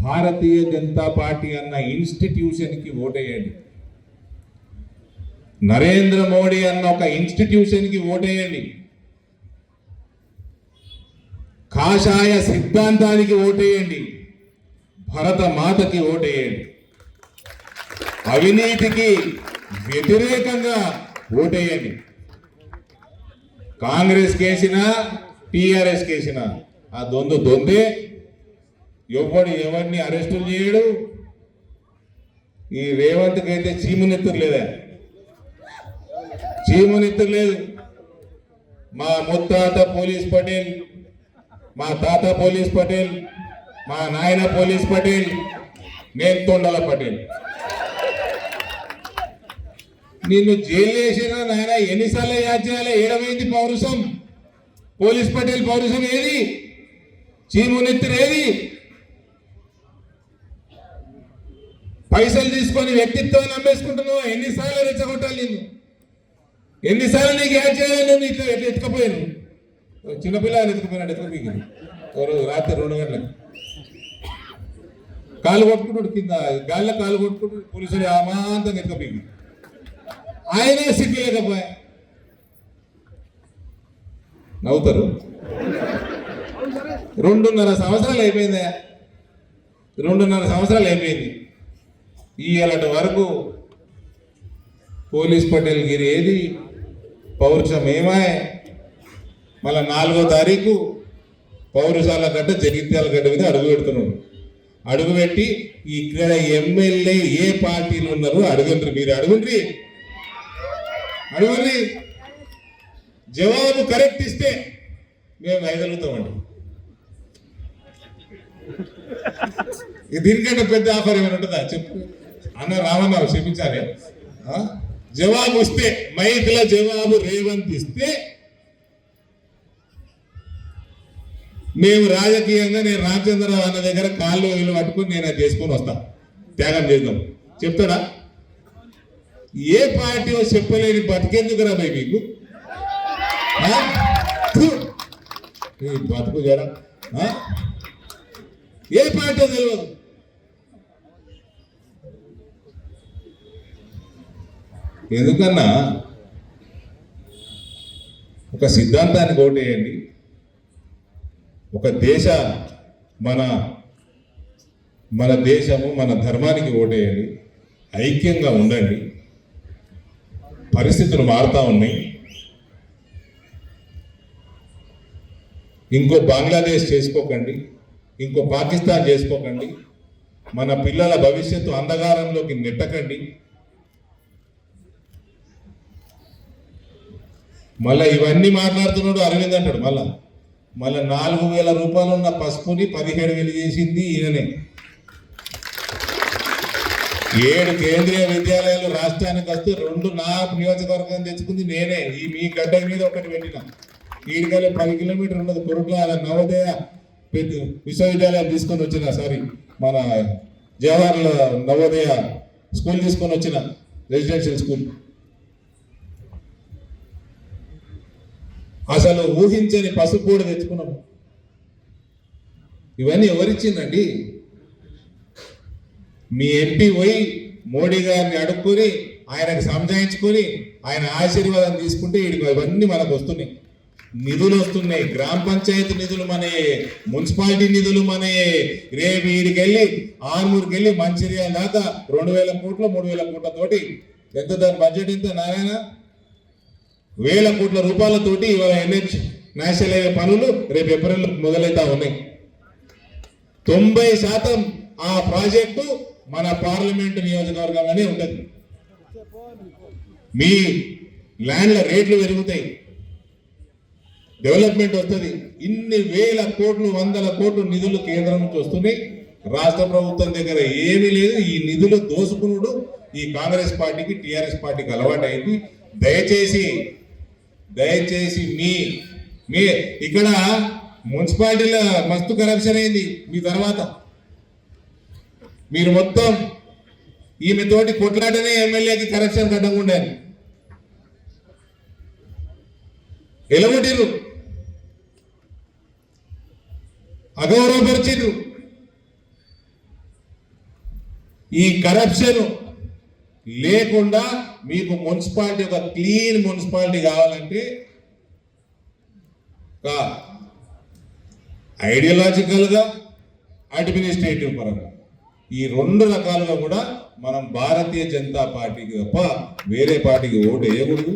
Bharatiya Janata party అన్న ఇన్స్టిట్యూషన్కి ఓటేయండి. నరేంద్ర మోడీ అన్న ఒక ఇన్స్టిట్యూషన్కి ఓటేయండి. కాషాయ సిద్ధాంతానికి ఓటేయండి. భరత మాతకి ఓటేయండి. అవినీతికి వ్యతిరేకంగా ఓటేయండి. కాంగ్రెస్ కేసినా టీఆర్ఎస్ కేసినా ఆ దొందే. ఎవరిని అరెస్టులు చేయడు. ఈ రేవంత్కి అయితే చీమునెత్తురు లేదా? చీమునెత్తురు లేదు. మా ముత్తాత పోలీస్ పటేల్, మా తాత పోలీస్ పటేల్, మా నాయన పోలీస్ పటేల్, నేను తొండల పటేల్. నిన్ను జైలు వేసినా నాయన ఎన్నిసార్లు యాద్ చేయాలి? ఏడమైంది పౌరుషం? పోలీస్ పటేల్ పౌరుషం ఏది? చీమునెత్తురు ఏది? పైసలు తీసుకొని వ్యక్తిత్వాన్ని నమ్మేసుకుంటున్నావు. ఎన్నిసార్లు రెచ్చగొట్టాలి నిన్ను? ఎన్నిసార్లు నీకు యాడ్ చేయాలి? నువ్వు ఇట్లా ఎత్తుకపోయాను. చిన్నపిల్లలు ఎత్తుకుపోయినాడు. ఎత్తుకపోయింది రాత్రి 2 గంటలకు కాలు కొట్టుకుంటాడు. కింద గాలిలో కాలు కొట్టుకుంటాడు. పోలీసులు అమాంతంగా ఎత్తుకపోయింది. ఆయనే సిగ్గు లేకపోయా. నవ్వుతారు. 2.5 సంవత్సరాలు అయిపోయిందా? 2.5 సంవత్సరాలు అయిపోయింది. ఇలాంటి వరకు పోలీస్ పటేల్ గిరి ఏది? పౌరుషం ఏమాయ్? మళ్ళా 4వ తారీఖు పౌరశాల గడ్డ జగిత్యాల గడ్డ మీద అడుగు పెడుతున్నాడు. అడుగుపెట్టి ఇక్కడ ఎమ్మెల్యే ఏ పార్టీలు ఉన్నారో అడుగుండ్రి. మీరు అడుగుండ్రి. జవాబు కరెక్ట్ ఇస్తే మేము వేయగలుగుతామండి. దీనికంటే పెద్ద ఆఫర్ ఏమైనా ఉంటుందా చెప్పు అన్న? రామన్న క్షమించాలి. జవాబు ఇస్తే, మైక్ల జవాబు రేవంత్ ఇస్తే మేము రాజకీయంగా నేను రామచంద్రరావు అన్న దగ్గర కాళ్ళు వీళ్ళు పట్టుకుని నేను అది చేసుకొని వస్తా, త్యాగం చేద్దాం. చెప్తాడా? ఏ పార్టీ చెప్పలేని బతికేందుకు రా భయ్ మీకు? బతుకు జరా. ఏ పార్టీ తెలియదు. ఎందుకన్నా ఒక సిద్ధాంతానికి ఓటేయండి. ఒక మన దేశము మన ధర్మానికి ఓటేయండి. ఐక్యంగా ఉండండి. పరిస్థితులు మారుతూ ఉన్నాయి. ఇంకో బంగ్లాదేశ్ చేసుకోకండి, ఇంకో పాకిస్తాన్ చేసుకోకండి. మన పిల్లల భవిష్యత్తు అంధకారంలోకి నెట్టకండి. మళ్ళీ ఇవన్నీ మాట్లాడుతున్నాడు అరవింద్ అంటాడు. మళ్ళా 4,000 రూపాయలు ఉన్న పసుపుని 17,000 చేసింది ఈయననే. 7 కేంద్రీయ విద్యాలయాలు రాష్ట్రానికి వస్తే 2 నా నియోజకవర్గం తెచ్చుకుంది నేనే. ఈ మీ గడ్డ మీద ఒకటి పెట్టిన. ఈడికెళ్ళి 10 కిలోమీటర్ ఉన్నది కొరుట్ల నవోదయ విశ్వవిద్యాలయం తీసుకొని వచ్చిన. మన జవహర్లాల్ నవోదయ స్కూల్ తీసుకొని వచ్చిన, రెసిడెన్షియల్ స్కూల్. అసలు ఊహించని పసుపు కూడా తెచ్చుకున్నాము. ఇవన్నీ ఎవరిచ్చిందండి? మీ ఎంపీ పోయి మోడీ గారిని అడుక్కొని ఆయనకు సంజాయించుకొని ఆయన ఆశీర్వాదం తీసుకుంటే ఇవన్నీ మనకు వస్తున్నాయి. నిధులు వస్తున్నాయి. గ్రామ పంచాయతీ నిధులు మనయే, మున్సిపాలిటీ నిధులు మనయే. రేపు వీడికెళ్ళి ఆర్మూరుకి వెళ్ళి మంచిర్యాల దాకా 2,000 కోట్లు 3,000 కోట్లతోటి, ఎంత దాని బడ్జెట్ ఎంత నారాయణ? 1,000 కోట్ల రూపాయలతోటి ఇవాళ NH నేషనల్ హైవే పనులు రేపు ఏప్రిల్ మొదలవుతా ఉన్నాయి. 90% ఆ ప్రాజెక్టు మన పార్లమెంటు నియోజకవర్గంలోనే ఉంటుంది. మీ ల్యాండ్ల రేట్లు పెరుగుతాయి, డెవలప్మెంట్ వస్తుంది. ఇన్ని 1,000 కోట్లు 100 కోట్లు నిధులు కేంద్రం నుంచి వస్తున్నాయి. రాష్ట్ర ప్రభుత్వం దగ్గర ఏమీ లేదు. ఈ నిధులు దోసుకునుడు ఈ కాంగ్రెస్ పార్టీకి టీఆర్ఎస్ పార్టీకి అలవాటు అయింది. దయచేసి మీ ఇక్కడ మున్సిపాలిటీలో మస్తు కరప్షన్ అయింది. మీ తర్వాత మీరు మొత్తం ఈమె తోటి కొట్లాటనే ఎమ్మెల్యేకి కరప్షన్ కట్టకుండా ఉండాలి. ఎలగొట్టిర్రు, అగౌరవపరిచిర్రు. ఈ కరప్షన్ లేకుండా మీకు మున్సిపాలిటీ ఒక క్లీన్ మున్సిపాలిటీ కావాలంటే ఐడియాలజికల్గా అడ్మినిస్ట్రేటివ్ పరంగా ఈ రెండు రకాలుగా కూడా మనం భారతీయ జనతా పార్టీకి తప్ప వేరే పార్టీకి ఓటు వేయకూడదు.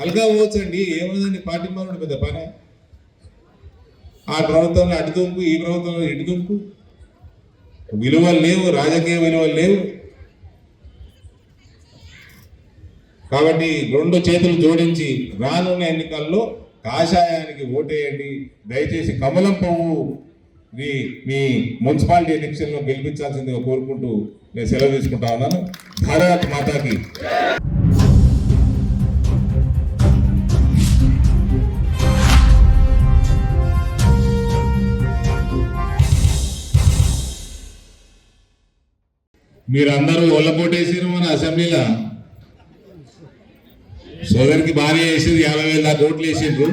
అల్గా పోవచ్చండి, ఏముందండి పార్టీ మారడం పెద్ద పనే. ఆ ప్రభుత్వంలో అటు దుంపు, ఈ ప్రభుత్వంలో ఇటు దుంపు, విలువలు లేవు, రాజకీయ విలువలు లేవు. కాబట్టి రెండు చేతులు జోడించి రానున్న ఎన్నికల్లో కాషాయానికి ఓటేయండి. దయచేసి కమలం పువ్వు మీ మున్సిపాలిటీ ఎలక్షన్లో గెలిపించాల్సిందిగా కోరుకుంటూ నేను సెలవు తీసుకుంటా ఉన్నాను. భారత్ మాతాకి. మీరందరూ ఒళ్ళపోటేసారు మన అసెంబ్లీలో. సోదరికి బాగానే వేసేది, 50,000 దాకా ఓట్లు వేసిండ్రు.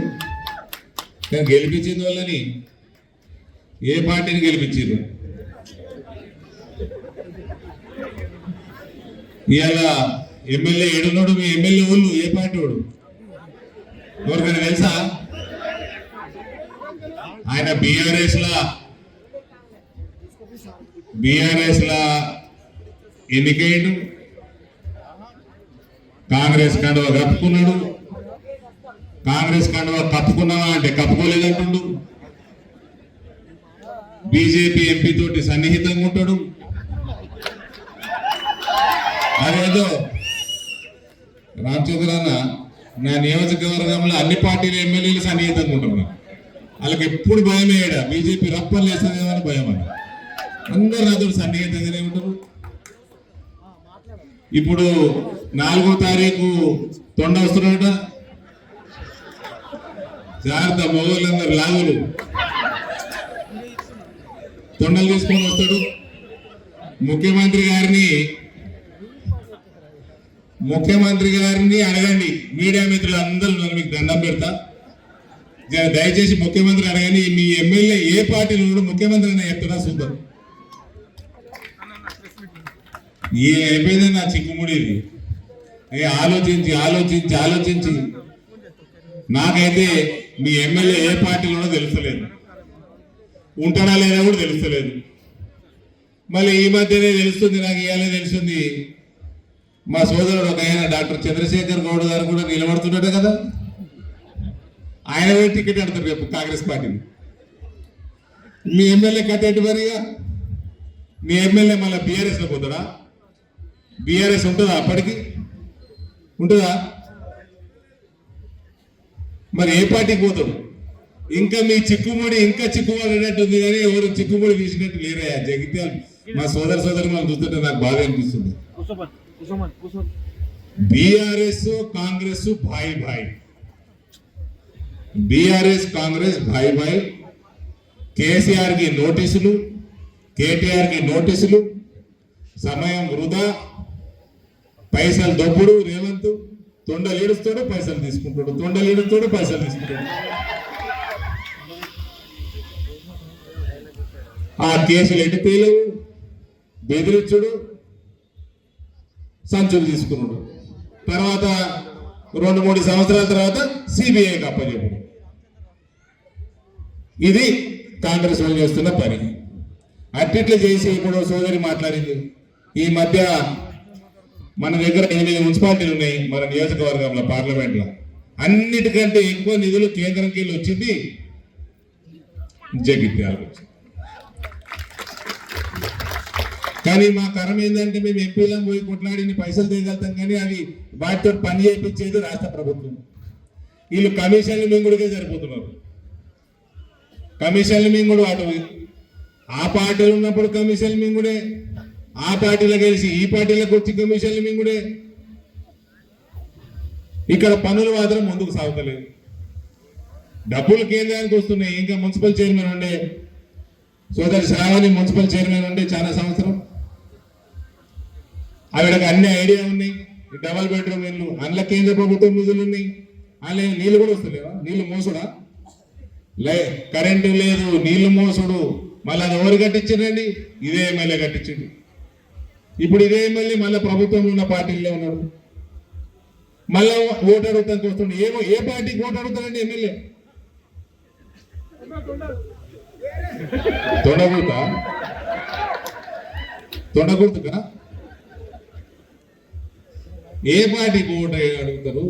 కానీ గెలిపించింది వాళ్ళని ఏ పార్టీని గెలిపించారు? ఇవాళ ఎమ్మెల్యే ఏడున్నాడు, మీ ఎమ్మెల్యే వాళ్ళు ఏ పార్టీ వాడు ఎవరికైనా తెలుసా? ఆయన బీఆర్ఎస్ లా ఎన్నికయ్యాడు, కాంగ్రెస్ కండువ కప్పుకున్నాడు. కాంగ్రెస్ కండువ కప్పుకున్నావా అంటే కప్పుకోలేదంటుండు. బీజేపీ ఎంపీ తోటి సన్నిహితంగా ఉంటాడు. అదేదో రామచంద్ర అన్న, నా నియోజకవర్గంలో అన్ని పార్టీల ఎమ్మెల్యేలు సన్నిహితంగా ఉంటున్నారు. వాళ్ళకి ఎప్పుడు భయం వేయడా, బీజేపీ రప్పలు వేస్తుందేమో అని భయం అని. అందరు నాతో సన్నిహితంగానే ఉంటారు. ఇప్పుడు 4వ తారీఖు తొండ వస్తున్నాడట. జాగ్రత్త, మొగోళ్ళందరు లాగులు తొండలు తీసుకొని వస్తాడు. ముఖ్యమంత్రి గారిని అడగండి. మీడియా మిత్రులు అందరూ మీకు దండం పెడతా. దయచేసి ముఖ్యమంత్రి అడగండి, మీ ఎమ్మెల్యే ఏ పార్టీలో కూడా ముఖ్యమంత్రి అని చెప్తున్నా చూద్దాం. అయిపోయింది నా చిక్కుముడి. ఆలోచించి నాకైతే మీ ఎమ్మెల్యే ఏ పార్టీలోనో తెలుస్తలేదు, ఉంటాడా లేదా కూడా తెలుస్తలేదు. మళ్ళీ ఈ మధ్యనే తెలుస్తుంది, నాకు ఇవాళ తెలుస్తుంది. మా సోదరుడు ఒక ఆయన డాక్టర్ చంద్రశేఖర్ గౌడ్ గారు కూడా నిలబడుతున్నాడు కదా, ఆయన టికెట్ అడతారు రేపు కాంగ్రెస్ పార్టీని. మీ ఎమ్మెల్యే కట్టేటి మరిగా మీ ఎమ్మెల్యే మళ్ళీ బీఆర్ఎస్లో పోతాడా? బీఆర్ఎస్ ఉంటుందా? అప్పటికి ఉంటుందా? మరి ఏ పార్టీకి పోతాడు? ఇంకా మీ చిక్కుముడి ఇంకా చిక్కుబడినట్టు ఉంది, కానీ ఎవరు చిక్కుముడి తీసినట్టు లేరయ్యా. జగిత్యాల మా సోదరి మనం చూస్తుంటే నాకు బాధ అనిపిస్తుంది. బీఆర్ఎస్ కాంగ్రెస్ భాయ్, బీఆర్ఎస్ కాంగ్రెస్ భాయ్. కేసీఆర్ కి నోటీసులు, కేటీఆర్ కి నోటీసులు, సమయం వృధా, పైసలు దొబ్బుడు. రేవంత్ తొండలు ఏడుస్తాడు, పైసలు తీసుకుంటాడు. ఆ కేసులు ఎటు తేలవు, బెదిరించుడు, సంచులు తీసుకున్నాడు. తర్వాత 2-3 సంవత్సరాల తర్వాత సిబిఐకి అప్పచెప్పుడు. ఇది కాంగ్రెస్ వాళ్ళు చేస్తున్న పని. అట్టిట్లు చేసి ఇప్పుడు సోదరి మాట్లాడింది. ఈ మధ్య మన దగ్గర 8 మున్సిపాలిటీలు ఉన్నాయి మన నియోజకవర్గంలో, పార్లమెంట్లో. అన్నిటికంటే ఎక్కువ నిధులు కేంద్రంకి వెళ్ళి వచ్చింది జగిత్యాల. కానీ మా కరం ఏంటంటే మేము ఎంపీలను పోయి కొట్లాడిని పైసలు తీయగలుగుతాం, కానీ అవి వాటితో పని చేయించేది రాష్ట్ర ప్రభుత్వం. వీళ్ళు కమిషన్లు మింగుడికే సరిపోతున్నారు. కమిషన్లు మింగుడు అటు ఆ పార్టీలు ఉన్నప్పుడు కమిషన్లు మింగుడే, ఆ పార్టీలో కలిసి ఈ పార్టీలకు వచ్చి కమిషన్లు మింగుడే. ఇక్కడ పనులు మాత్రం ముందుకు సాగుతలేదు. డబ్బులు కేంద్రానికి వస్తున్నాయి. ఇంకా మున్సిపల్ చైర్మన్ ఉండే సోదరి శ్రావణి మున్సిపల్ చైర్మన్ ఉండే చాలా సంవత్సరం. ఆవిడకి అన్ని ఐడియా ఉన్నాయి. డబల్ బెడ్రూమ్ ఇల్లు, అందులో కేంద్ర ప్రభుత్వం నిధులు ఉన్నాయి. అందులో నీళ్ళు కూడా వస్తలేవా? నీళ్లు మోసుడా? కరెంటు లేదు, నీళ్లు మోసుడు. మళ్ళీ అది ఎవరు కట్టించారండి? ఇదే ఎమ్మెల్యే కట్టించండి. ఇప్పుడు ఇదే ఎమ్మెల్యే మళ్ళీ ప్రభుత్వం ఉన్న పార్టీలో ఉన్నాడు. మళ్ళా ఓటు అడుగుతానికి వస్తుండే. ఏ పార్టీకి ఓటు అడుగుతారండి ఎమ్మెల్యే? తొండగుర్తుకా? ఏ పార్టీకి ఓటు అడుగుతారు?